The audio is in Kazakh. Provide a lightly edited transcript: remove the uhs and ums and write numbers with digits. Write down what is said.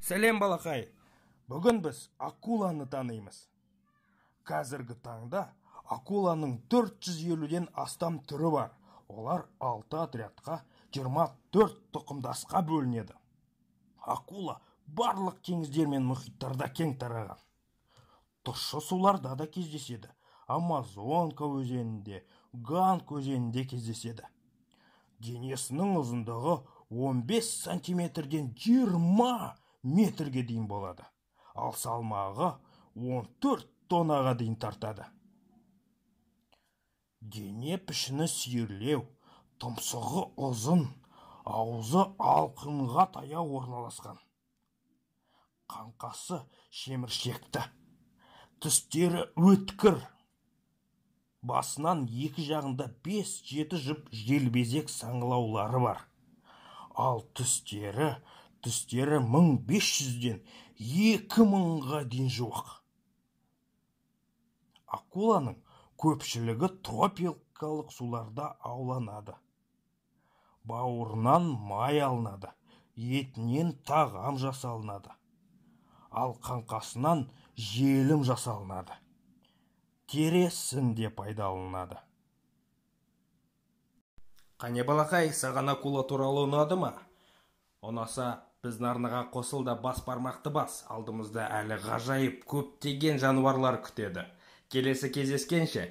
Сәлем балақай, бүгін біз акуланы танимыз. Қазіргі таңда акуланың 450-ден астам түрі бар. Олар 6 отрядқа 24 тұқымдасқа бөлінеді. Акула барлық теңіздер мен мұхиттарда кең тараған. Тұщы суларда да кездеседі. Амазонка өзенінде, Ганг өзенінде кездеседі. Денесінің ұзындығы 15 сантиметрден 20 метрге дейін болады. Ал салмағы 14 тоннаға дейін тартады. Дене пішіні сүйірлеу, тұмсығы ұзын, аузы алқынға таяу орналасқан. Қаңқасы шеміршекті, түстері өткір. Басынан екі жағында 5-7 жіп желбезек саңылаулары бар. Ал түстері 1500-ден 2000-ға дейін жуық. Акуланың көпшілігі тропикалық суларда ауланады. Бауырынан май алынады, етінен тағам жасалынады. Ал қаңқасынан желім жасалынады. Тересінде пайдаланады. Қане балақай, саған акула туралы ұнады ма? Ұнаса, біздің арнаға қосыл да бас бармақты бас. Алдымызда әлі ғажайып көптеген жануарлар күтеді. Келесі кездескенше.